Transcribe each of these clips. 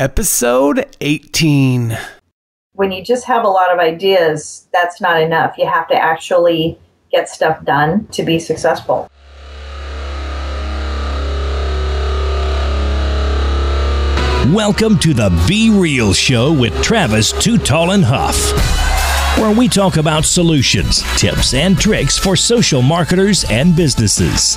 Episode 18. When you just have a lot of ideas, that's not enough. You have to actually get stuff done to be successful. Welcome to the Be Real Show with Travis Too Tall and Huff, where we talk about solutions, tips, and tricks for social marketers and businesses.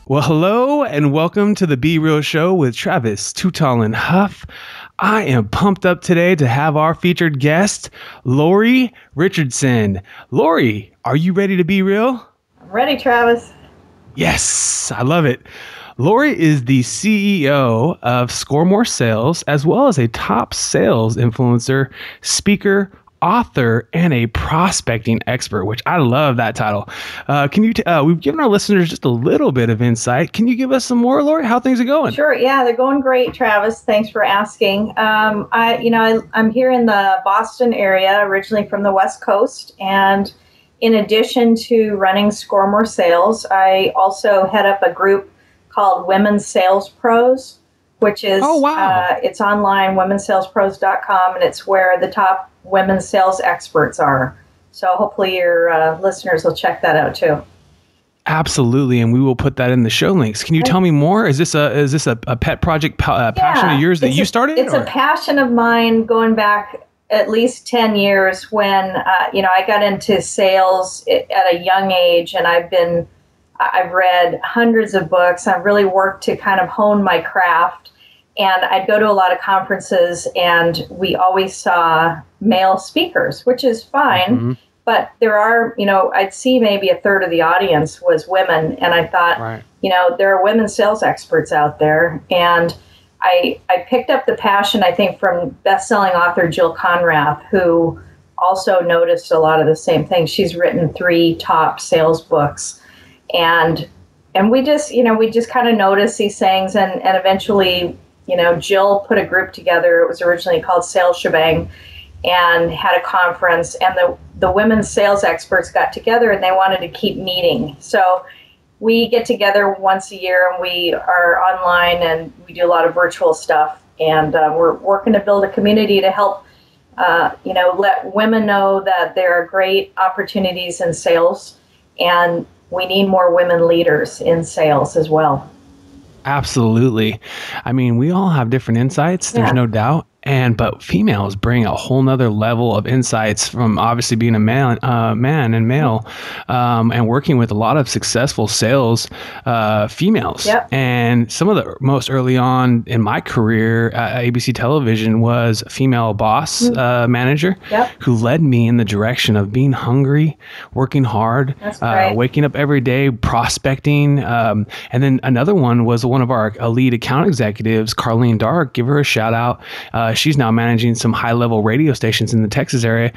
Well, hello and welcome to the Be Real Show with Travis Too Tall and Huff. I am pumped up today to have our featured guest, Lori Richardson. Lori, are you ready to be real? I'm ready, Travis. Yes, I love it. Lori is the CEO of Score More Sales, as well as a top sales influencer, speaker, author, and a prospecting expert, which I love that title. We've given our listeners just a little bit of insight. Can you give us some more, Lori? How things are going? Sure. Yeah, they're going great, Travis. Thanks for asking. I'm here in the Boston area, originally from the West Coast, and in addition to running Score More Sales, I also head up a group called Women's Sales Pros, which is it's online, womensalespros.com, and it's where the top women's sales experts are. So hopefully your listeners will check that out too. Absolutely, and we will put that in the show links. Can you tell me more? Is this a pet project passion of yours that you started? It's a passion of mine going back at least 10 years when I got into sales at a young age, and I've read hundreds of books. I've really worked to kind of hone my craft. And I'd go to a lot of conferences, and we always saw male speakers, which is fine. Mm-hmm. But there are, I'd see maybe a third of the audience was women. And I thought, there are women sales experts out there. And I picked up the passion, I think, from best-selling author Jill Conrath, who also noticed a lot of the same things. She's written 3 top sales books. And we just kind of noticed these things, and eventually, Jill put a group together. It was originally called Sales Shebang, and had a conference, and the women's sales experts got together, and they wanted to keep meeting. So we get together once a year, and we are online, and we do a lot of virtual stuff. And we're working to build a community to help, let women know that there are great opportunities in sales, and we need more women leaders in sales as well. Absolutely. I mean, we all have different insights. There's no doubt. But females bring a whole nother level of insights from obviously being a man and male, and working with a lot of successful sales females. Yep. And some of the most early on in my career at ABC Television was a female boss manager who led me in the direction of being hungry, working hard, waking up every day, prospecting. And then another one was one of our lead account executives, Carlene Dark. Give her a shout out. She's now managing some high-level radio stations in the Texas area.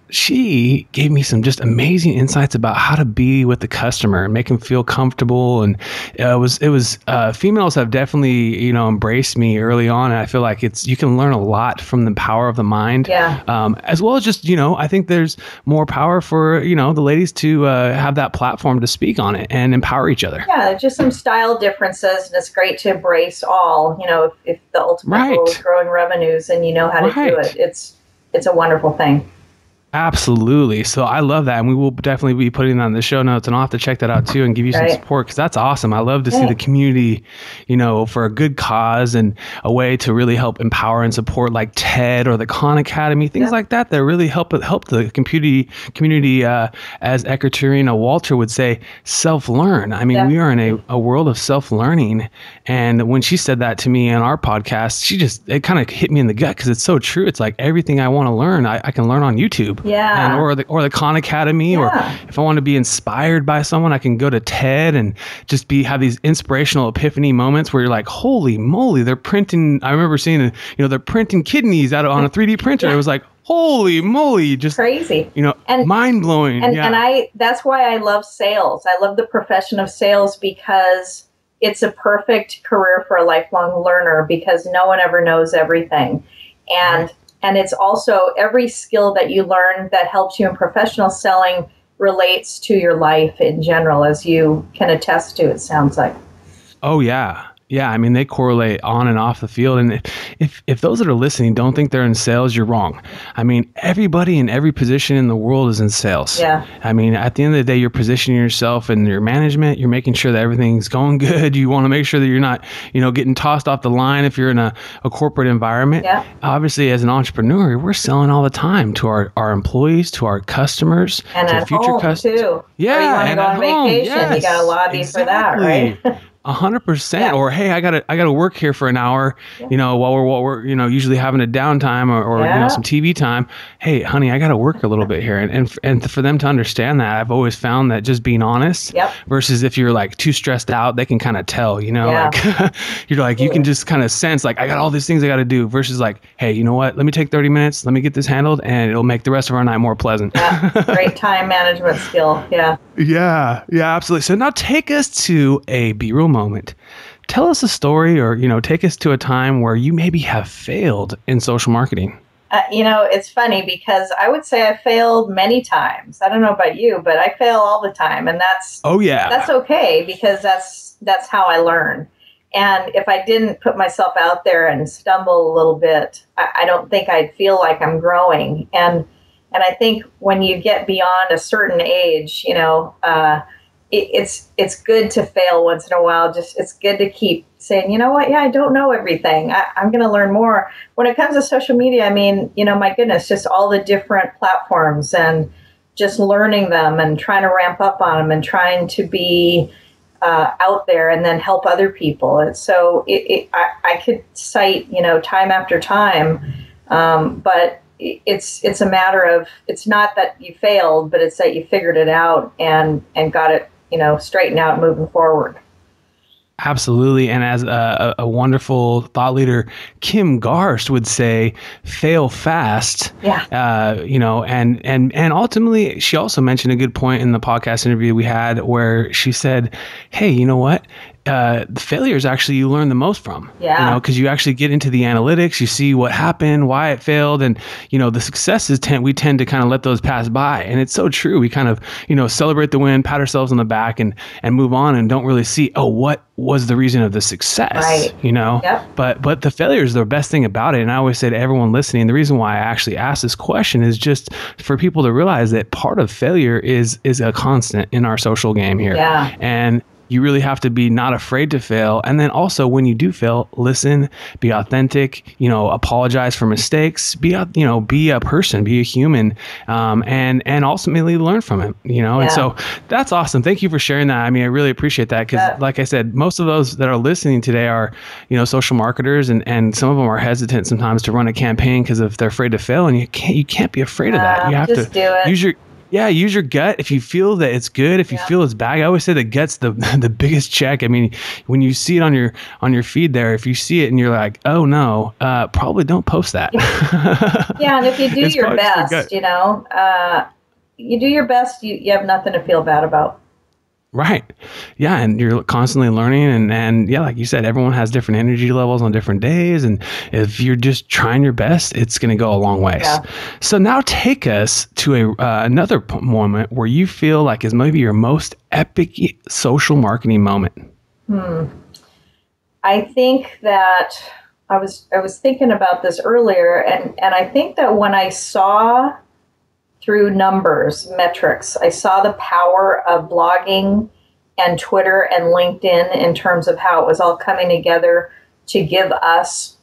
She gave me some just amazing insights about how to be with the customer and make them feel comfortable. And it was females have definitely, embraced me early on. And I feel like you can learn a lot from the power of the mind, as well as just, I think there's more power for, the ladies to have that platform to speak on it and empower each other. Yeah, just some style differences. And it's great to embrace all, if the ultimate goal is growing revenues and you know how to do it, it's a wonderful thing. Absolutely. So I love that. And we will definitely be putting that in the show notes, and I'll have to check that out too and give you some support, because that's awesome. I love to see the community, for a good cause and a way to really help empower and support, like TED or the Khan Academy, things like that really help the community, as Ekaterina Walter would say, self-learn. I mean, we are in a world of self-learning. And when she said that to me on our podcast, it kind of hit me in the gut, because it's so true. It's like everything I want to learn, I can learn on YouTube. Yeah. Or the Khan Academy, or if I want to be inspired by someone, I can go to TED and just have these inspirational epiphany moments where you're like, holy moly, they're printing. I remember seeing, they're printing kidneys on a 3D printer. It was like, holy moly, just crazy, and mind blowing. And that's why I love sales. I love the profession of sales, because it's a perfect career for a lifelong learner, because no one ever knows everything. And And it's also every skill that you learn that helps you in professional selling relates to your life in general, as you can attest to, it sounds like. Oh, yeah. Yeah, I mean, they correlate on and off the field. And if those that are listening don't think they're in sales, you're wrong. I mean, everybody in every position in the world is in sales. Yeah. I mean, at the end of the day, you're positioning yourself and your management. You're making sure that everything's going good. You want to make sure that you're not, getting tossed off the line if you're in a corporate environment. Yeah. Obviously, as an entrepreneur, we're selling all the time to our employees, to our customers, and to at future home customers. too. Yeah, or you want to and go at on home. vacation, Yes, you got to lobby exactly. for that, right? 100%. Yeah. Or, hey, I gotta work here for an hour, while we're usually having a downtime or some TV time. Hey, honey, I gotta work a little bit here. And for them to understand that, I've always found that just being honest versus if you're like too stressed out, they can kind of tell, like you're like, you can just kind of sense like, I got all these things I got to do versus like, hey, you know what? Let me take 30 minutes. Let me get this handled and it'll make the rest of our night more pleasant. Yeah. Great time management skill. Yeah. Yeah, absolutely. So now take us to a Be Real moment. Tell us a story or, take us to a time where you maybe have failed in social marketing. It's funny because I would say I failed many times. I don't know about you, but I fail all the time. And that's okay because that's how I learn. And if I didn't put myself out there and stumble a little bit, I don't think I'd feel like I'm growing. And I think when you get beyond a certain age, it's good to fail once in a while. Just it's good to keep saying, you know what? Yeah, I don't know everything. I'm going to learn more. When it comes to social media, I mean, my goodness, just all the different platforms and just learning them and trying to ramp up on them and trying to be out there and then help other people. And so I could cite, time after time, but it's a matter of, it's not that you failed, but it's that you figured it out and got it, straightened out moving forward. Absolutely. And as a wonderful thought leader, Kim Garst would say, fail fast. Yeah. And ultimately, she also mentioned a good point in the podcast interview we had where she said, hey, you know what? The failures actually you learn the most from, because you actually get into the analytics, you see what happened, why it failed. And, the successes we tend to kind of let those pass by. And it's so true. We kind of, celebrate the win, pat ourselves on the back and move on and don't really see, what was the reason of the success, right. Yep. But the failure is the best thing about it. And I always say to everyone listening, the reason why I actually ask this question is just for people to realize that part of failure is a constant in our social game here. Yeah. And you really have to be not afraid to fail. And then also when you do fail, listen, be authentic, apologize for mistakes, be a person, be a human, and ultimately learn from it, And so that's awesome. Thank you for sharing that. I mean, I really appreciate that because like I said, most of those that are listening today are, social marketers and some of them are hesitant sometimes to run a campaign because if they're afraid to fail, and you can't be afraid of that. You have to use your gut. If you feel that it's good, if you feel it's bad, I always say the gut's the biggest check. I mean, when you see it on your feed there, if you see it and you're like, oh no, probably don't post that. Yeah, and if you do your best, you do your best, you have nothing to feel bad about. Right. Yeah. And you're constantly learning. And like you said, everyone has different energy levels on different days. And if you're just trying your best, it's going to go a long ways. Yeah. So now take us to another moment where you feel like is maybe your most epic social marketing moment. I think that I was thinking about this earlier. And I think that when I saw through numbers, metrics, I saw the power of blogging and Twitter and LinkedIn in terms of how it was all coming together to give us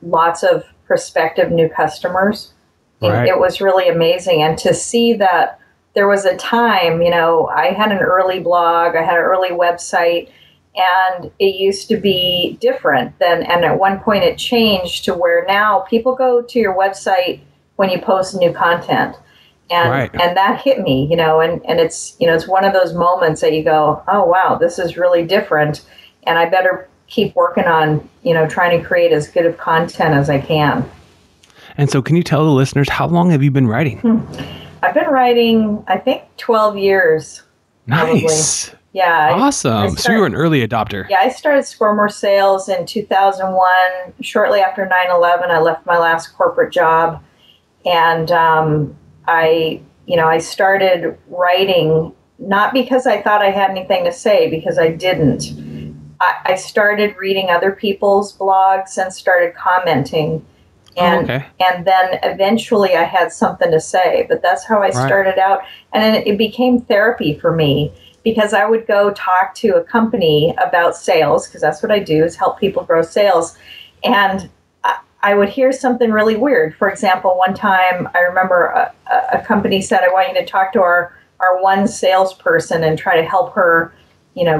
lots of prospective new customers. Right. It was really amazing. And to see that there was a time, I had an early blog, I had an early website, and it used to be different then. And at one point it changed to where now people go to your website when you post new content. And that hit me, and it's, it's one of those moments that you go, oh, wow, this is really different. And I better keep working on, trying to create as good of content as I can. And so can you tell the listeners, how long have you been writing? I've been writing, I think 12 years. probably. Nice. Yeah. Awesome. So you were an early adopter. Yeah, I started Squirmore Sales in 2001. Shortly after 9/11, I left my last corporate job, and I started writing, not because I thought I had anything to say, because I didn't. I started reading other people's blogs and started commenting. And then eventually I had something to say, but that's how I started out. And then it became therapy for me, because I would go talk to a company about sales, because that's what I do, is help people grow sales. And I would hear something really weird. For example, one time I remember a company said, I want you to talk to our one salesperson and try to help her,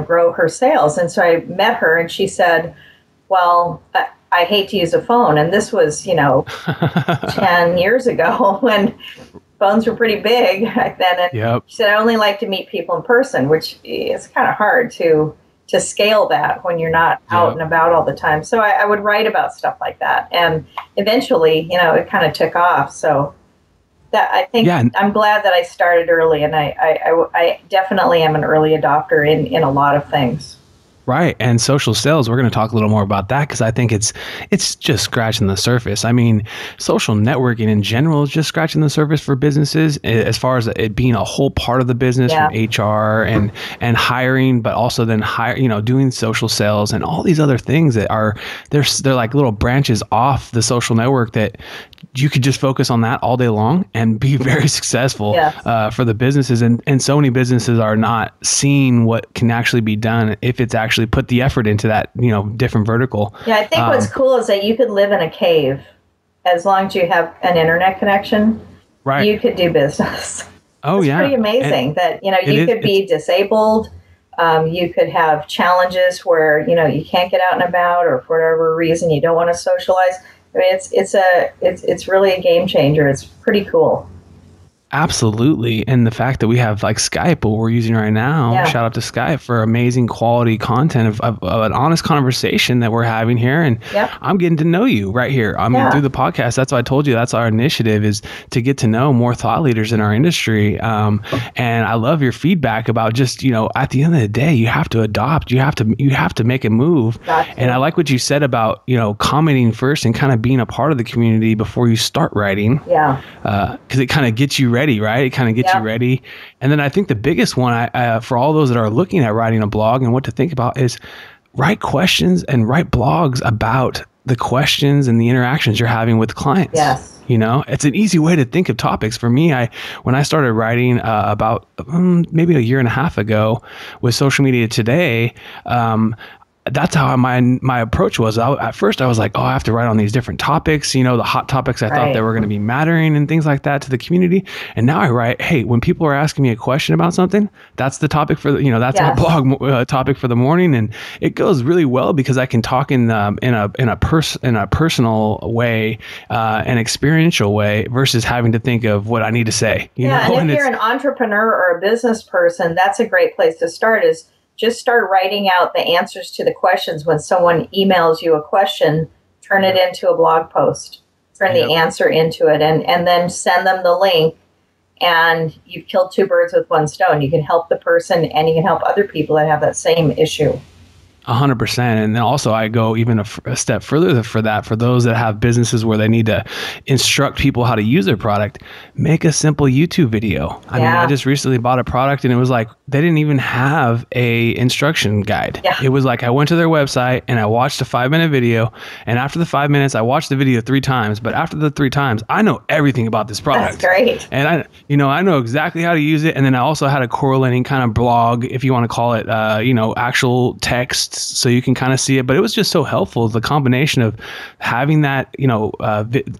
grow her sales. And so I met her, and she said, well, I hate to use a phone. And this was, 10 years ago, when phones were pretty big back then. And she said, I only like to meet people in person, which is kind of hard to scale that when you're not out and about all the time. So I would write about stuff like that. And eventually, it kind of took off. So that, I think, I'm glad that I started early, and I definitely am an early adopter in a lot of things. Right. And social sales, we're going to talk a little more about that, because I think it's just scratching the surface. I mean, social networking in general is just scratching the surface for businesses, as far as it being a whole part of the business, from HR and hiring, but also then doing social sales and all these other things that they're like little branches off the social network that you could just focus on that all day long and be very successful for the businesses. And so many businesses are not seeing what can actually be done if it's actually put the effort into that, different vertical. Yeah, I think what's cool is that you could live in a cave as long as you have an internet connection. Right. You could do business. Oh, it's pretty amazing that, you could be disabled. You could have challenges where, you can't get out and about, or for whatever reason you don't want to socialize. I mean, it's really a game changer. It's pretty cool. Absolutely. And the fact that we have like Skype, what we're using right now, shout out to Skype for amazing quality content of an honest conversation that we're having here. And I'm getting to know you right here. I mean, through the podcast, that's why I told you that's our initiative, is to get to know more thought leaders in our industry. And I love your feedback about just, at the end of the day, you have to adopt, you have to make a move. And I like what you said about, commenting first and kind of being a part of the community before you start writing. Yeah. Because it kind of gets you ready. Right? It kind of gets you ready. And then I think the biggest one for all those that are looking at writing a blog and what to think about is write questions and write blogs about the questions and the interactions you're having with clients. Yes. It's an easy way to think of topics. For me, when I started writing about maybe a year and a half ago with Social Media Today, that's how my approach was. At first I was like, I have to write on these different topics, the hot topics I thought that were going to be mattering and things like that to the community. And now I write, hey, when people are asking me a question about something, that's the topic for that's my blog topic for the morning. And it goes really well because I can talk in a personal way, an experiential way, versus having to think of what I need to say. And if you're an entrepreneur or a business person, that's a great place to start, is just start writing out the answers to the questions. When someone emails you a question, turn it into a blog post, turn the answer into it, and then send them the link. And you've killed two birds with one stone. You can help the person, and you can help other people that have that same issue. 100%. And then also I go even a step further for that. For those that have businesses where they need to instruct people how to use their product, make a simple YouTube video. I mean, I just recently bought a product and it was like, they didn't even have a instruction guide. Yeah. It was like, I went to their website and I watched a 5-minute video. And after the 5 minutes, I watched the video 3 times. But after the 3 times, I know everything about this product. That's great. And I know exactly how to use it. And then I also had a correlating kind of blog, if you want to call it, actual text, so you can kind of see it. But it was just so helpful, the combination of having that,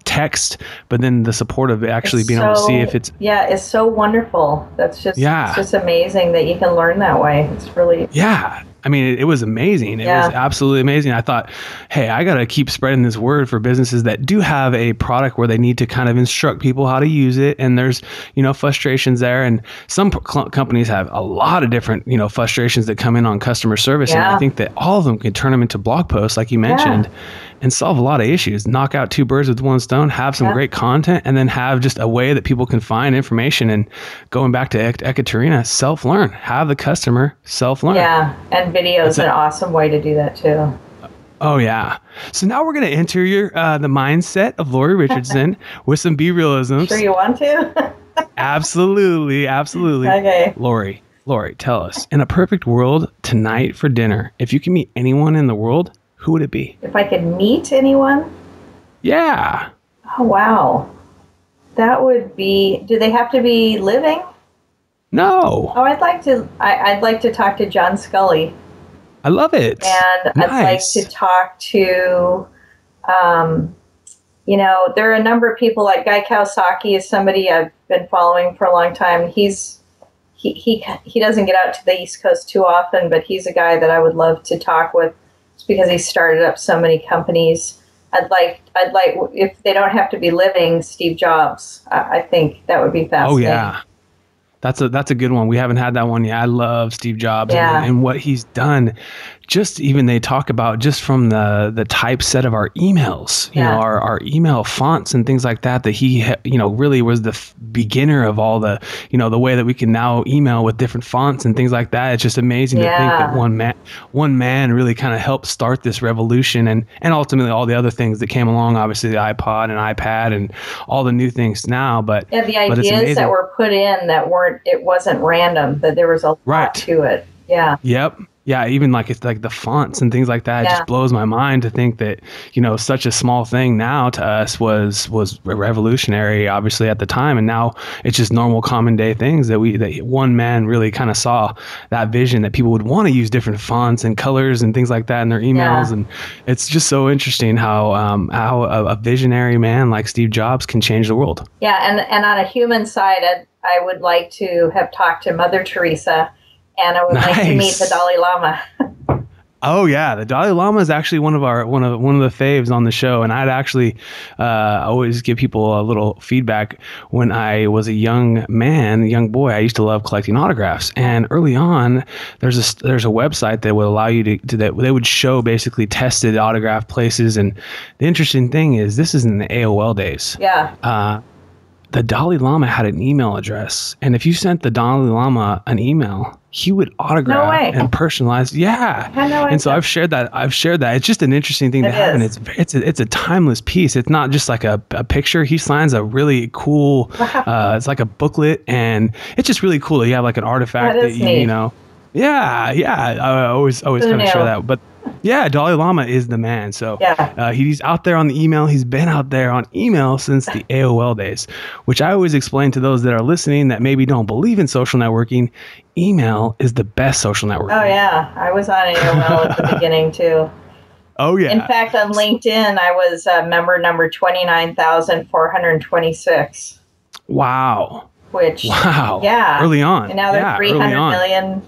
text, but then the support of actually being able to see if it's... Yeah, it's so wonderful. That's just, it's just amazing that you can learn that way. It's really... Yeah. I mean, it was amazing. It was absolutely amazing. I thought, hey, I got to keep spreading this word for businesses that do have a product where they need to kind of instruct people how to use it. And there's, frustrations there. And some companies have a lot of different, frustrations that come in on customer service. And I think that all of them can turn them into blog posts, like you mentioned. and solve a lot of issues. Knock out two birds with one stone, have some great content, and then have just a way that people can find information. And going back to Ekaterina, self-learn. Have the customer self-learn. Yeah, and video is an awesome way to do that too. Oh, yeah. So now we're going to enter the mindset of Lori Richardson with some B-realisms. Sure you want to? Absolutely. Okay. Lori, tell us, in a perfect world tonight for dinner, if you can meet anyone in the world, who would it be? If I could meet anyone? Yeah. Oh, wow. That would be, do they have to be living? No. Oh, I'd like to talk to John Scully. I love it. And nice. I'd like to talk to, there are a number of people, like Guy Kawasaki is somebody I've been following for a long time. He doesn't get out to the East Coast too often, but he's a guy that I would love to talk with. It's because he started up so many companies. I'd like if they don't have to be living, Steve Jobs. I think that would be fascinating. Oh yeah. That's a good one. We haven't had that one yet. I love Steve Jobs and what he's done. Just even they talk about just from the typeset of our emails, you know, our email fonts and things like that he, really was the beginner of all the, the way that we can now email with different fonts and things like that. It's just amazing to think that one man really kind of helped start this revolution and ultimately all the other things that came along, obviously the iPod and iPad and all the new things now. But the ideas that were put in it wasn't random, that there was a lot to it. Yeah. Yep. Yeah, even like it's like the fonts and things like that. It just blows my mind to think that, such a small thing now to us was revolutionary, obviously at the time, and now it's just normal, common day things that one man really kind of saw that vision that people would want to use different fonts and colors and things like that in their emails, and it's just so interesting how a visionary man like Steve Jobs can change the world. Yeah, and on a human side, I would like to have talked to Mother Teresa. And I would like to meet the Dalai Lama. Oh yeah, the Dalai Lama is actually one of the faves on the show, and I'd actually always give people a little feedback. When I was a young boy, I used to love collecting autographs, and early on, there's a website that would allow you to that they would show basically tested autograph places, and the interesting thing is this is in the AOL days. Yeah. The Dalai Lama had an email address, and if you sent the Dalai Lama an email, he would autograph and personalize. Yeah. I had no idea. And so I've shared that. It's just an interesting thing to have, and it's a timeless piece. It's not just like a picture. He signs a really cool. It's like a booklet, and it's just really cool that you have like an artifact that you know. Yeah. I always kind of share that, but. Yeah, Dalai Lama is the man. So he's out there on the email. He's been out there on email since the AOL days, which I always explain to those that are listening that maybe don't believe in social networking. Email is the best social networking. Oh, yeah. I was on AOL at the beginning, too. Oh, yeah. In fact, on LinkedIn, I was member number 29,426. Wow. Yeah. Early on. And now they're 300 million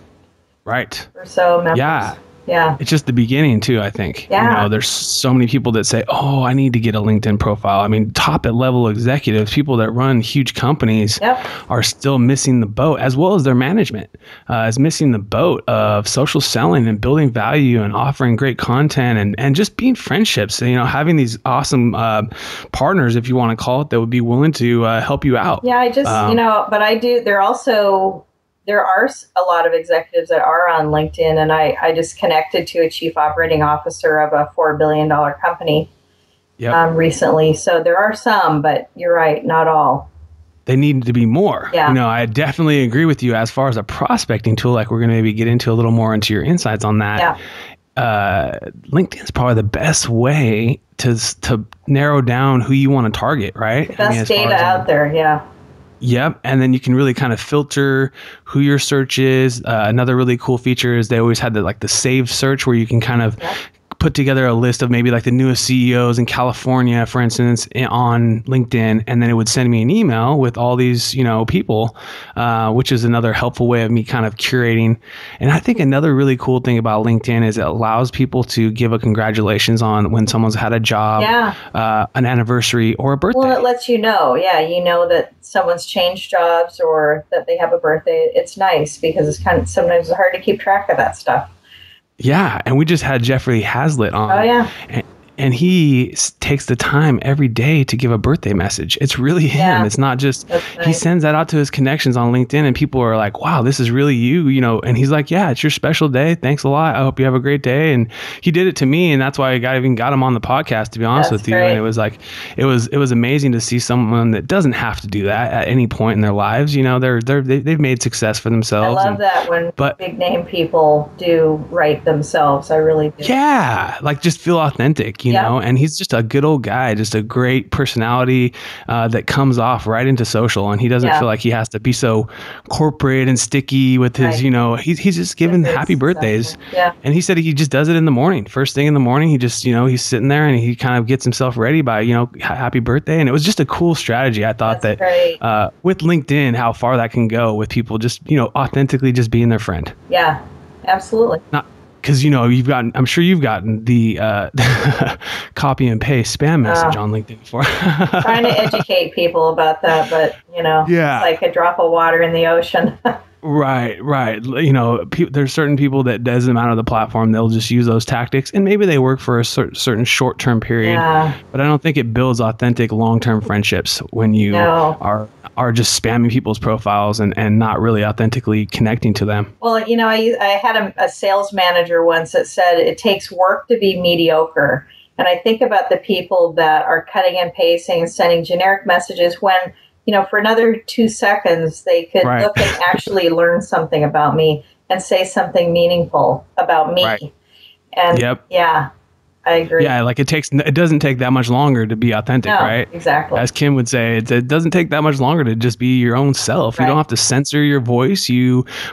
right. or so members. Yeah. It's just the beginning too, I think. Yeah. There's so many people that say, oh, I need to get a LinkedIn profile. I mean, top level executives, people that run huge companies are still missing the boat, as well as their management is missing the boat of social selling and building value and offering great content and just being friendships, having these awesome partners, if you want to call it, that would be willing to help you out. Yeah, I just, but I do, there are a lot of executives that are on LinkedIn, and I just connected to a chief operating officer of a $4 billion company recently. So there are some, but you're right, not all. They need to be more. Yeah. I definitely agree with you as far as a prospecting tool, like we're going to maybe get into a little more into your insights on that. Yeah. LinkedIn is probably the best way to narrow down who you want to target, right? The best data out there, yeah. Yep. And then you can really kind of filter who your search is. Another really cool feature is they always had the saved search where you can kind of put together a list of maybe like the newest CEOs in California, for instance, on LinkedIn. And then it would send me an email with all these, people, which is another helpful way of me kind of curating. And I think another really cool thing about LinkedIn is it allows people to give a congratulations on when someone's had a job, an anniversary or a birthday. Well, it lets you know. Yeah. You know that someone's changed jobs or that they have a birthday. It's nice because it's sometimes it's hard to keep track of that stuff. Yeah, and we just had Jeffrey Hazlitt on. Oh, yeah. And he takes the time every day to give a birthday message. It's really him. It's not just, he sends that out to his connections on LinkedIn, and people are like, wow, this is really you, and he's like, yeah, it's your special day. Thanks a lot. I hope you have a great day. And he did it to me. And that's why I even got him on the podcast, to be honest with you. Great. And it was like, it was amazing to see someone that doesn't have to do that at any point in their lives. They've made success for themselves. I love that when big name people do right themselves. I really do. Yeah. Like, just feel authentic, and he's just a good old guy, just a great personality that comes off right into social, and he doesn't feel like he has to be so corporate and sticky with his, he's just giving happy birthdays. Yeah. And he said he just does it in the morning. First thing in the morning, he just, he's sitting there and he kind of gets himself ready by, happy birthday. And it was just a cool strategy. I thought with LinkedIn, how far that can go with people just, authentically just being their friend. Yeah, absolutely. Not because, I'm sure you've gotten the copy and paste spam message on LinkedIn before. Trying to educate people about that, but, it's like a drop of water in the ocean. Right. There's certain people that does them out of the platform. They'll just use those tactics, and maybe they work for a certain short-term period. Yeah. But I don't think it builds authentic long-term friendships when you are just spamming people's profiles and not really authentically connecting to them. Well, I had a sales manager once that said it takes work to be mediocre. And I think about the people that are cutting and pasting and sending generic messages when, for another 2 seconds, they could look and actually learn something about me and say something meaningful about me. Right. And I agree. Yeah, like it doesn't take that much longer to be authentic, right? Exactly. As Kim would say, it doesn't take that much longer to just be your own self. Right. You don't have to censor your voice,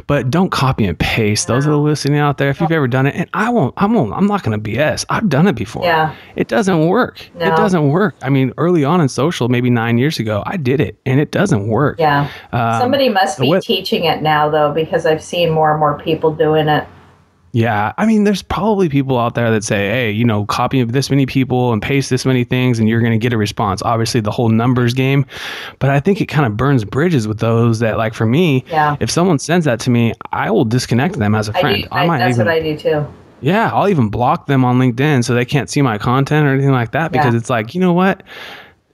but don't copy and paste. Those that are listening out there, if you've ever done it, and I'm not going to BS. I've done it before. Yeah. It doesn't work. No. It doesn't work. I mean, early on in social, maybe 9 years ago, I did it, and it doesn't work. Yeah. Somebody must be teaching it now, though, because I've seen more and more people doing it. Yeah. I mean, there's probably people out there that say, hey, copy this many people and paste this many things and you're going to get a response. Obviously, the whole numbers game. But I think it kind of burns bridges with those that, like, for me, if someone sends that to me, I will disconnect them as a friend. That's what I do too. Yeah. I'll even block them on LinkedIn so they can't see my content or anything like that, because it's like, you know what?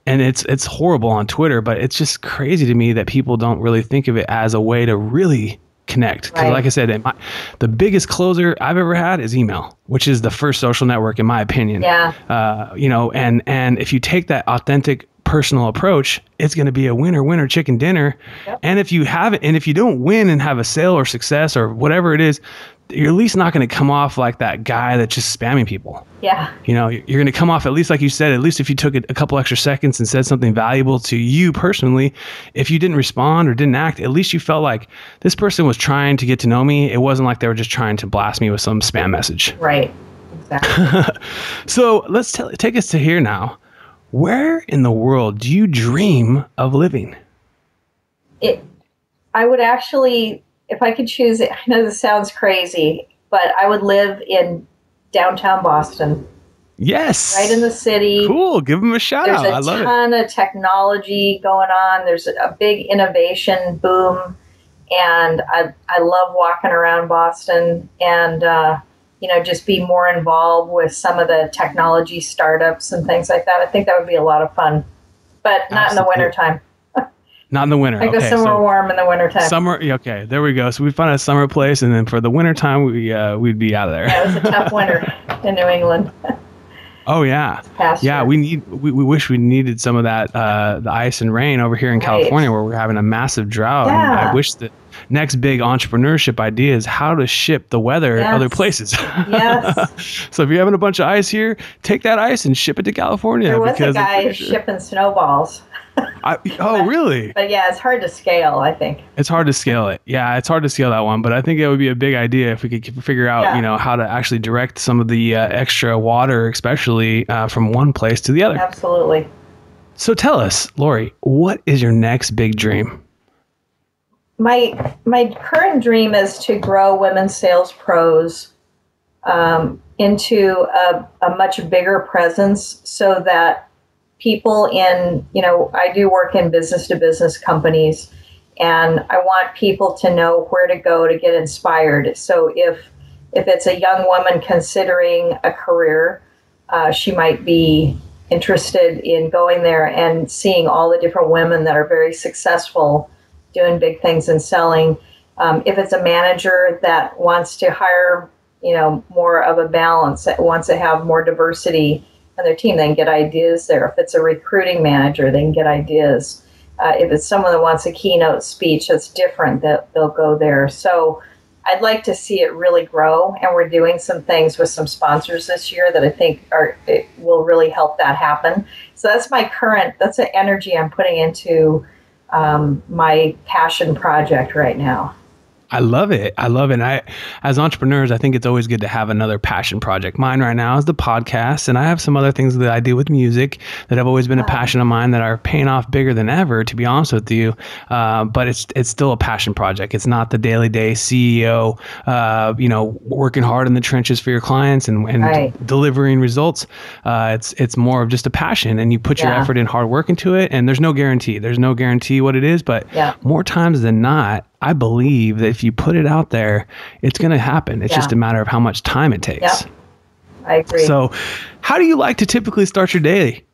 And it's horrible on Twitter, but it's just crazy to me that people don't really think of it as a way to really connect. Because like I said, the biggest closer I've ever had is email, which is the first social network in my opinion. Yeah. And if you take that authentic personal approach, it's going to be a winner chicken dinner. Yep. And if you don't win and have a sale or success or whatever it is, you're at least not going to come off like that guy that's just spamming people. Yeah. You're going to come off, at least like you said, at least if you took a couple extra seconds and said something valuable to you personally, if you didn't respond or didn't act, at least you felt like this person was trying to get to know me. It wasn't like they were just trying to blast me with some spam message. Right. Exactly. So let's take us to here now. Where in the world do you dream of living? I would actually, if I could choose it, I know this sounds crazy, but I would live in downtown Boston. Yes. Right in the city. Cool. Give them a shout out. I love it. There's a ton of technology going on. There's a big innovation boom. And I love walking around Boston and, just be more involved with some of the technology startups and things like that. I think that would be a lot of fun, but not in the wintertime. Not in the winter. I go somewhere warm in the wintertime. Summer. Okay, there we go. So we find a summer place, and then for the wintertime, we'd be out of there. Yeah, it was a tough winter in New England. Oh yeah, yeah. We wish we needed some of that the ice and rain over here in California, where we're having a massive drought. Yeah. And I wish that next big entrepreneurship idea is how to ship the weather other places. Yes. So if you're having a bunch of ice here, take that ice and ship it to California. There was a guy shipping snowballs. Really? But yeah, it's hard to scale, I think. It's hard to scale it. Yeah, it's hard to scale that one. But I think it would be a big idea if we could figure out, how to actually direct some of the extra water, especially from one place to the other. Absolutely. So tell us, Lori, what is your next big dream? My current dream is to grow Women's Sales Pros into a much bigger presence so that people I do work in business-to-business companies, and I want people to know where to go to get inspired. So if it's a young woman considering a career, she might be interested in going there and seeing all the different women that are very successful doing big things and selling. If it's a manager that wants to hire, more of a balance, that wants to have more diversity on their team, they can get ideas there. If it's a recruiting manager, they can get ideas. If it's someone that wants a keynote speech that's different, they'll go there. So I'd like to see it really grow, and we're doing some things with some sponsors this year that I think it will really help that happen. So that's the energy I'm putting into my passion project right now. I love it. And as entrepreneurs, I think it's always good to have another passion project. Mine right now is the podcast, and I have some other things that I do with music that have always been a passion of mine that are paying off bigger than ever, to be honest with you. But it's still a passion project. It's not the daily day CEO, working hard in the trenches for your clients and right. delivering results. It's more of just a passion, and you put your effort and hard work into it, and there's no guarantee. There's no guarantee what it is, but more times than not, I believe that if you put it out there, it's going to happen. It's just a matter of how much time it takes. Yeah, I agree. So how do you like to typically start your day?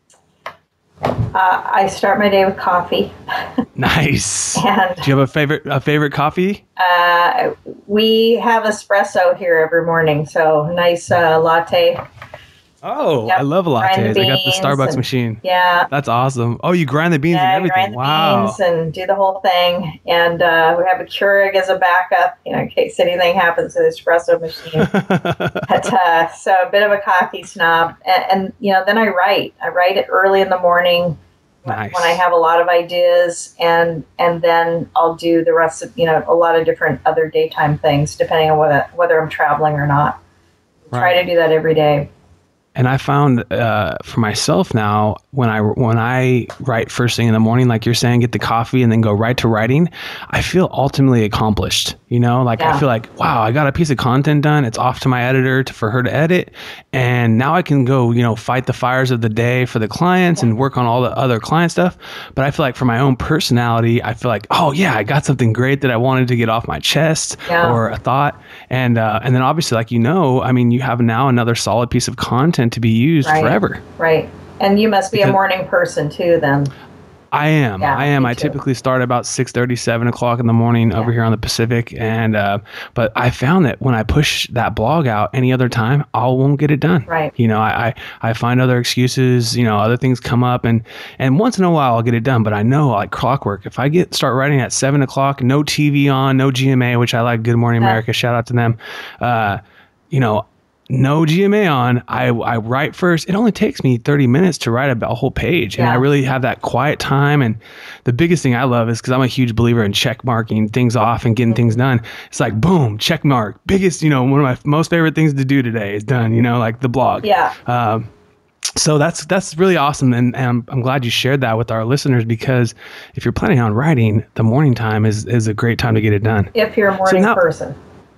I start my day with coffee. Nice. And do you have a favorite coffee? We have espresso here every morning, so nice latte. Oh, yep. I love lattes. I got the Starbucks machine. Yeah. That's awesome. Oh, you grind the beans and everything. Grind the beans and do the whole thing. And we have a Keurig as a backup, in case anything happens to the espresso machine. But, so a bit of a coffee snob. And then I write. I write it early in the morning. Nice. When I have a lot of ideas, and then I'll do the rest of, a lot of different other daytime things, depending on whether I'm traveling or not. Right. Try to do that every day. And I found for myself now, when I write first thing in the morning, like you're saying, get the coffee and then go right to writing, I feel ultimately accomplished. I feel like, wow, I got a piece of content done. It's off to my editor for her to edit. And now I can go, fight the fires of the day for the clients and work on all the other client stuff. But I feel like for my own personality, I feel like, oh yeah, I got something great that I wanted to get off my chest or a thought. And then obviously, like, you have now another solid piece of content to be used forever. Right. And you must be a morning person too, then. I am. I typically start about 6:30, 7 o'clock in the morning over here on the Pacific. And, but I found that when I push that blog out any other time, I won't get it done. Right. I find other excuses, other things come up and once in a while I'll get it done. But I know, like clockwork, if I start writing at 7 o'clock, no TV on, no GMA, which I like, Good Morning America, shout out to them. No GMA on, I write first. It only takes me 30 minutes to write a whole page. And I really have that quiet time. And the biggest thing I love is, because I'm a huge believer in check marking things off and getting things done. It's like, boom, check mark. Biggest, one of my most favorite things to do today is done, like the blog. Yeah. So that's really awesome. And I'm glad you shared that with our listeners, because if you're planning on writing, the morning time is a great time to get it done. If you're a morning person.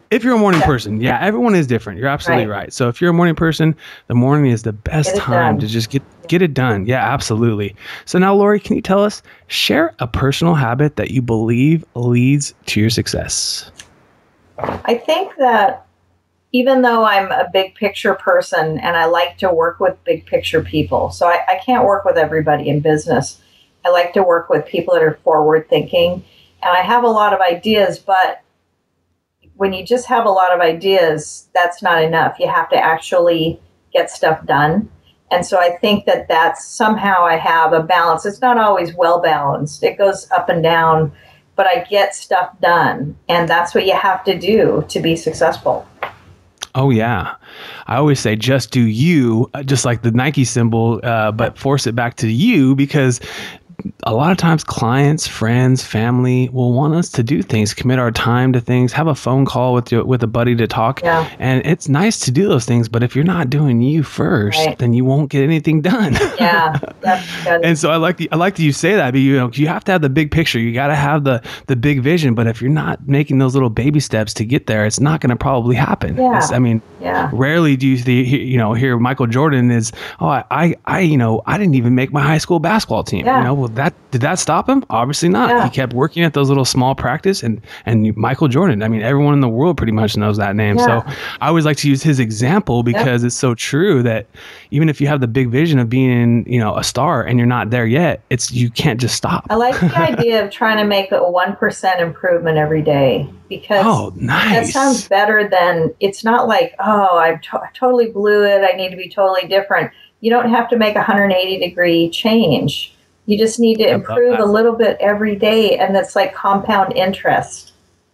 If you're a morning person, everyone is different. You're absolutely right. So if you're a morning person, the morning is the best time to just get it done. Yeah, absolutely. So now, Lori, can you tell us, share a personal habit that you believe leads to your success? I think that even though I'm a big picture person and I like to work with big picture people, so I can't work with everybody in business. I like to work with people that are forward thinking, and I have a lot of ideas, but when you just have a lot of ideas, that's not enough. You have to actually get stuff done. And so I think that that's somehow I have a balance. It's not always well balanced. It goes up and down, but I get stuff done. And that's what you have to do to be successful. Oh, yeah. I always say, just do you, just like the Nike symbol, but force it back to you, because a lot of times clients, friends, family will want us to do things, commit our time to things, have a phone call with a buddy to talk. Yeah. And it's nice to do those things, but if you're not doing you first, then you won't get anything done. Yeah. And so I like that you say that, but you have to have the big picture. You got to have the big vision, but if you're not making those little baby steps to get there, it's not going to probably happen. Yeah. Rarely do you hear Michael Jordan is, I didn't even make my high school basketball team. Well, did that stop him? Obviously not. Yeah. He kept working at those little small practice, and Michael Jordan. I mean, everyone in the world pretty much knows that name. Yeah. So I always like to use his example because it's so true that even if you have the big vision of being, a star and you're not there yet, you can't just stop. I like the idea of trying to make a 1% improvement every day, because that sounds better than, it's not like, I totally blew it, I need to be totally different. You don't have to make a 180-degree change. You just need to improve a little bit every day, and that's like compound interest.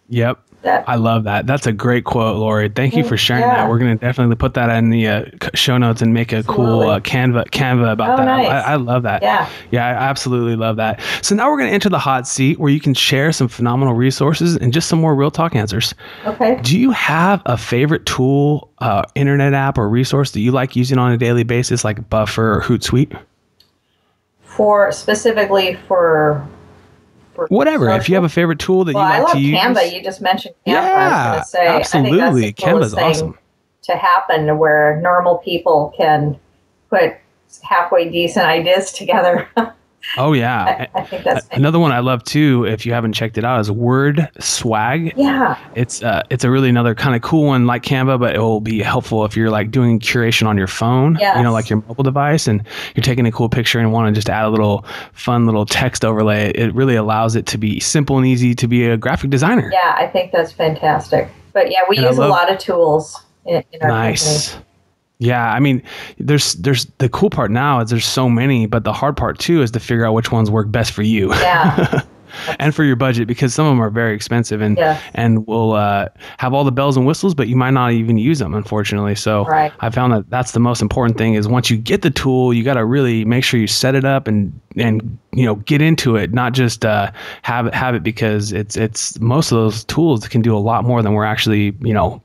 Yep. I love that. That's a great quote, Lori. Thank you for sharing that. We're going to definitely put that in the show notes and make a cool Canva about that. Nice. I love that. Yeah, I absolutely love that. So now we're going to enter the hot seat where you can share some phenomenal resources and just some more real talk answers. Okay. Do you have a favorite tool, internet app, or resource that you like using on a daily basis, like Buffer or Hootsuite? Specifically for whatever. If you have a favorite tool that you like to use. I love Canva. You just mentioned Canva. Yeah, I was going to say, absolutely. I think that's the coolest Canva's awesome. thing to happen, where normal people can put halfway decent ideas together. Oh yeah. I think that's another one I love too. If you haven't checked it out, is Word Swag. Yeah. It's a really another kind of cool one like Canva, but it will be helpful if you're like doing curation on your phone, like your mobile device, and you're taking a cool picture and want to just add a little fun little text overlay. It really allows it to be simple and easy to be a graphic designer. Yeah, I think that's fantastic. But yeah, we use a lot of tools in our company. Yeah, I mean, there's the cool part now is there's so many, but the hard part too is to figure out which ones work best for you. Yeah. And for your budget, because some of them are very expensive and will have all the bells and whistles, but you might not even use them, unfortunately. So I found that that's the most important thing is once you get the tool, you got to really make sure you set it up and get into it, not just have it because it's most of those tools can do a lot more than we're actually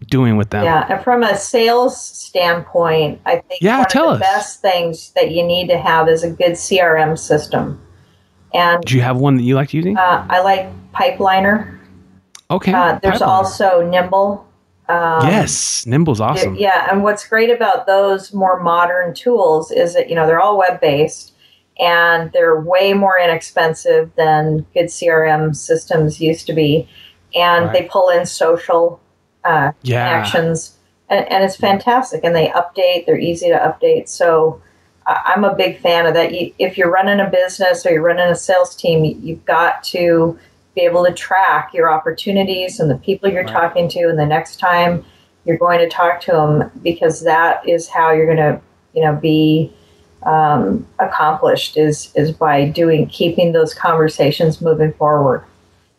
doing with them. Yeah, and from a sales standpoint, I think one of the best things that you need to have is a good CRM system. And do you have one that you like using? I like Pipeliner. Okay. There's also Nimble. Yes, Nimble's awesome. Yeah, and what's great about those more modern tools is that they're all web-based, and they're way more inexpensive than good CRM systems used to be, and they pull in social actions, and it's fantastic. And they update; they're easy to update. So I'm a big fan of that. If you're running a business or you're running a sales team, you've got to be able to track your opportunities and the people you're talking to, and the next time you're going to talk to them, because that is how you're going to, be accomplished is by keeping those conversations moving forward.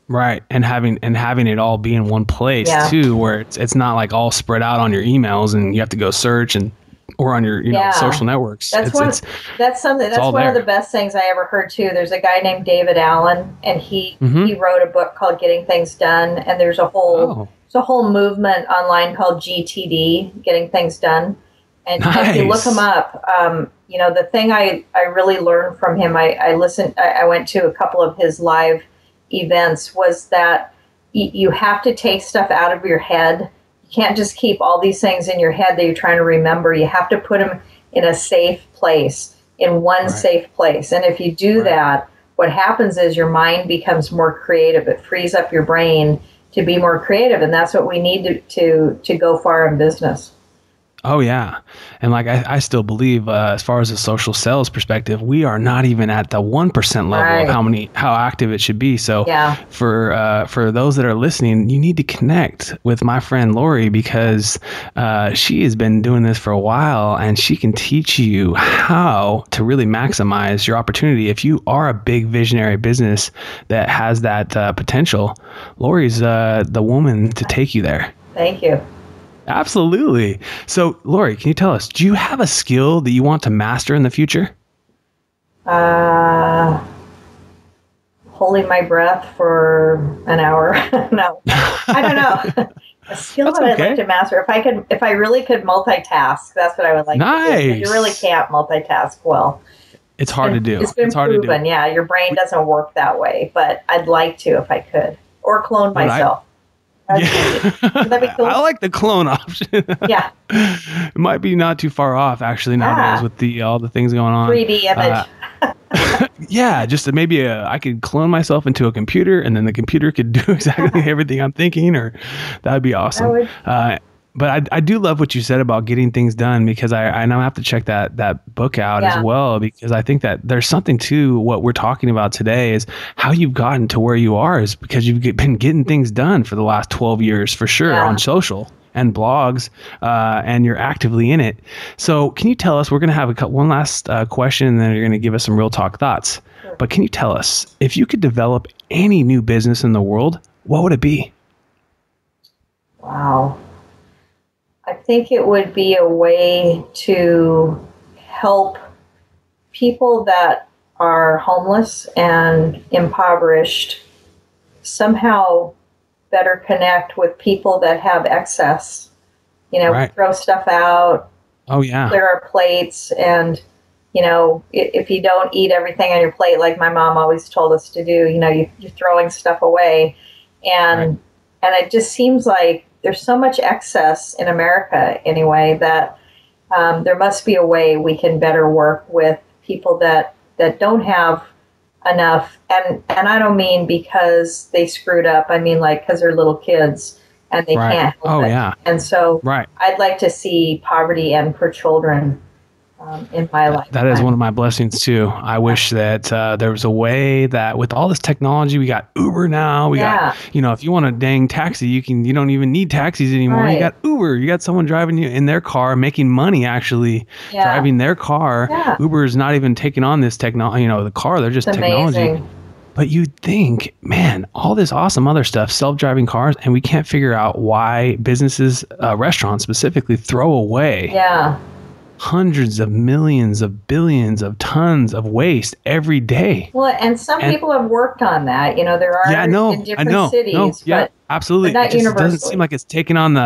Right, and having it all be in one place too, where it's not like all spread out on your emails and you have to go search or on your social networks. That's one of the best things I ever heard too. There's a guy named David Allen, and he wrote a book called Getting Things Done, and there's a whole movement online called GTD, Getting Things Done. And if you look him up, the thing I really learned from him, I went to a couple of his live events, was that you have to take stuff out of your head. You can't just keep all these things in your head that you're trying to remember. You have to put them in a safe place, in one safe place. And if you do that, what happens is your mind becomes more creative. It frees up your brain to be more creative. And that's what we need to go far in business. Oh, yeah. And I still believe as far as a social sales perspective, we are not even at the 1% level of how active it should be. So for those that are listening, you need to connect with my friend Lori, because she has been doing this for a while, and she can teach you how to really maximize your opportunity. If you are a big visionary business that has that potential, Lori's the woman to take you there. Thank you. Absolutely. So, Lori, can you tell us, do you have a skill that you want to master in the future? Holding my breath for an hour. No, I don't know. A skill that I'd like to master. If I really could multitask, that's what I would like to do. You really can't multitask well. It's hard to do. It's been proven. Yeah, your brain doesn't work that way, but I'd like to if I could. Or clone myself. Would that be cool? I like the clone option. Yeah. It might be not too far off, actually, nowadays with all the things going on. 3D image. Yeah, just maybe I could clone myself into a computer, and then the computer could do exactly everything I'm thinking, or that would be awesome. But I do love what you said about getting things done, because I now have to check that book out as well, because I think that there's something to what we're talking about today, is how you've gotten to where you are is because you've been getting things done for the last 12 years for sure on social and blogs, and you're actively in it. So can you tell us, we're going to have one last question, and then you're going to give us some real talk thoughts. Sure. But can you tell us, if you could develop any new business in the world, what would it be? Wow. I think it would be a way to help people that are homeless and impoverished somehow better connect with people that have excess. We throw stuff out, clear our plates, and, if you don't eat everything on your plate, like my mom always told us to do, you're throwing stuff away. And it just seems like there's so much excess in America anyway, that there must be a way we can better work with people that don't have enough. And I don't mean because they screwed up. I mean, like, because they're little kids and they can't help it. Yeah. And so I'd like to see poverty end for children in my life. That is one of my blessings too. I wish that there was a way that with all this technology, we got Uber now. We got, if you want a dang taxi, you don't even need taxis anymore. You got Uber. You got someone driving you in their car, making money actually driving their car. Uber is not even taking on this technology, the car. They're just technology. Amazing. But you'd think, man, all this awesome other stuff, self-driving cars, and we can't figure out why businesses, restaurants specifically, throw away hundreds of millions of billions of tons of waste every day. Well, and some people have worked on that. There are in different cities. Absolutely. But not it just doesn't seem like it's taken on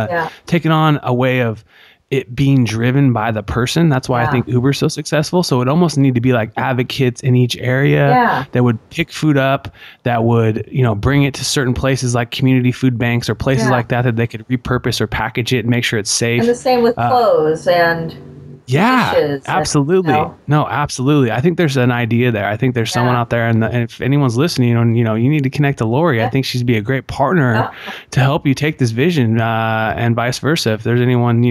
a way of it being driven by the person. That's why I think Uber's so successful. So it almost need to be like advocates in each area that would pick food up, that would, bring it to certain places like community food banks or places like that they could repurpose or package it and make sure it's safe. And the same with clothes and absolutely. No, absolutely. I think there's an idea there. I think there's someone out there, and if anyone's listening, and you need to connect to Lori. I think she'd be a great partner to help you take this vision, and vice versa. If there's anyone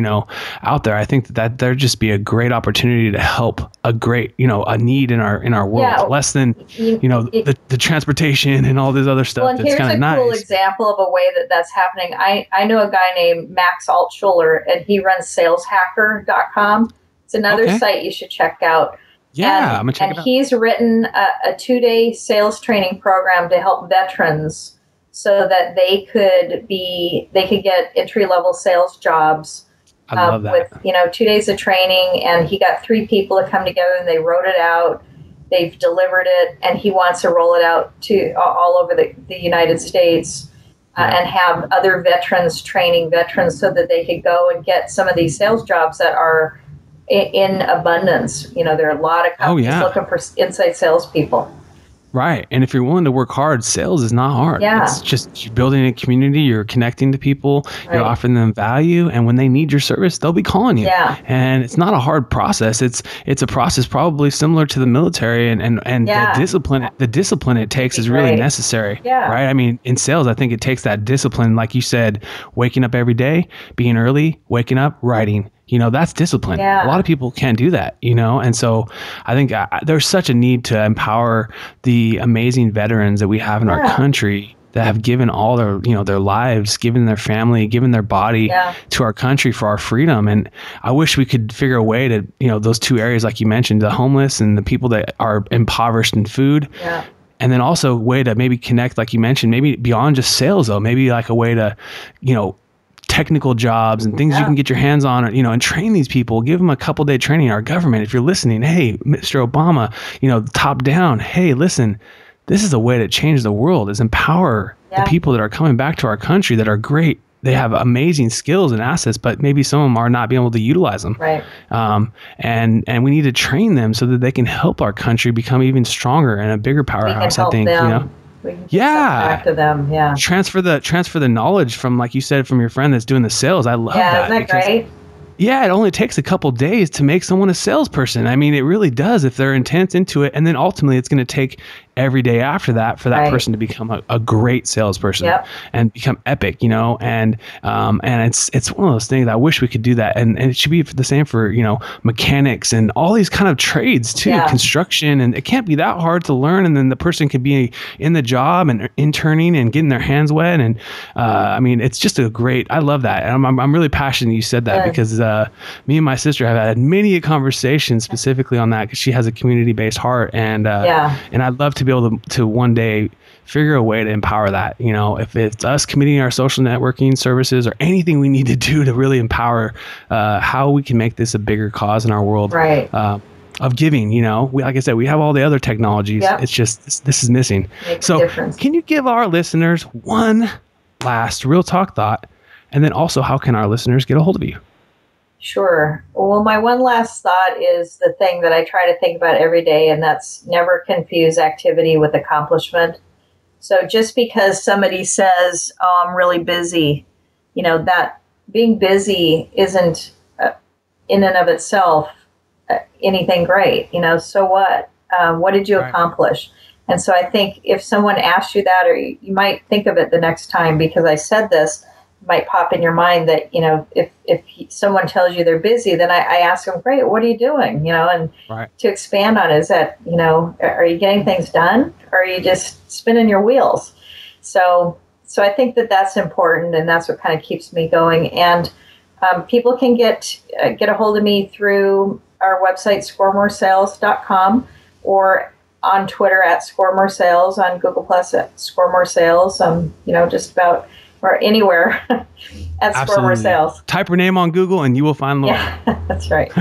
out there, I think that there'd just be a great opportunity to help a great a need in our world, less than the transportation and all this other stuff. Well, and that's kind of nice. Here's a cool example of a way that's happening. I know a guy named Max Altschuler, and he runs saleshacker.com. It's another site you should check out. Yeah, I'm going to check it out. And he's written a 2-day sales training program to help veterans so that they could get entry-level sales jobs. I love that. With 2 days of training, and he got 3 people to come together, and they wrote it out. They've delivered it, and he wants to roll it out to all over the United States. And have other veterans training veterans so that they could go and get some of these sales jobs that are in abundance. There are a lot of companies looking for inside salespeople. Right. And if you're willing to work hard, sales is not hard. Yeah. It's just you're building a community, you're connecting to people, you're offering them value, and when they need your service, they'll be calling you. Yeah. And it's not a hard process. It's a process probably similar to the military, and the discipline it takes is really necessary. Yeah. Right? I mean, in sales, I think it takes that discipline, like you said, waking up every day, being early, waking up, writing. That's discipline. Yeah. A lot of people can't do that, and so I think there's such a need to empower the amazing veterans that we have in our country that have given all their, their lives, given their family, given their body to our country for our freedom. And I wish we could figure a way to, those two areas, like you mentioned, the homeless and the people that are impoverished in food. Yeah. And then also a way to maybe connect, like you mentioned, maybe beyond just sales, though, maybe like a way to, technical jobs and things you can get your hands on, and train these people, give them a couple-day training. Our government, if you're listening, hey, Mr. Obama, top down, hey, listen, this is a way to change the world, is empower the people that are coming back to our country that are great. They have amazing skills and assets, but maybe some of them are not being able to utilize them. Right. And we need to train them so that they can help our country become even stronger and a bigger powerhouse, I think, We can get back to them. Yeah. Transfer the knowledge from, like you said, from your friend that's doing the sales. I love that. Isn't that great? Yeah, it only takes a couple days to make someone a salesperson. I mean, it really does if they're intense into it. And then ultimately it's going to take every day after that for that person to become a great salesperson and become epic, and it's one of those things. I wish we could do that. And it should be the same for, mechanics and all these kind of trades too, construction. And it can't be that hard to learn. And then the person could be in the job and interning and getting their hands wet. And it's just I love that. And I'm really passionate you said that because me and my sister have had many conversations specifically on that because she has a community-based heart. And I'd love to be able to one day figure a way to empower that, if it's us committing our social networking services or anything we need to do to really empower how we can make this a bigger cause in our world of giving. Like I said, we have all the other technologies. It's just this is missing. So can you give our listeners one last real talk thought, and then also how can our listeners get a hold of you? Sure. Well, my one last thought is the thing that I try to think about every day, and that's never confuse activity with accomplishment. So just because somebody says, "Oh, I'm really busy," that being busy isn't in and of itself anything great. So what? What did you accomplish? And so I think if someone asks you that, or you might think of it the next time, because I said this, might pop in your mind that, if someone tells you they're busy, then I ask them, great, what are you doing? And to expand on it, is that, are you getting things done, or are you just spinning your wheels? So I think that that's important, and that's what kind of keeps me going. And people can get a hold of me through our website, scoremoresales.com, or on Twitter at scoremoresales, on Google Plus at scoremoresales, just about, or anywhere at Score More Sales. Type her name on Google and you will find Lori. Yeah, that's right.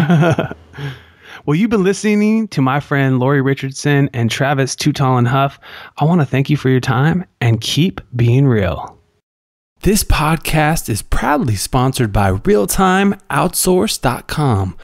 Well, you've been listening to my friend Lori Richardson and Travis Too Tall and Huff. I want to thank you for your time and keep being real. This podcast is proudly sponsored by realtimeoutsource.com.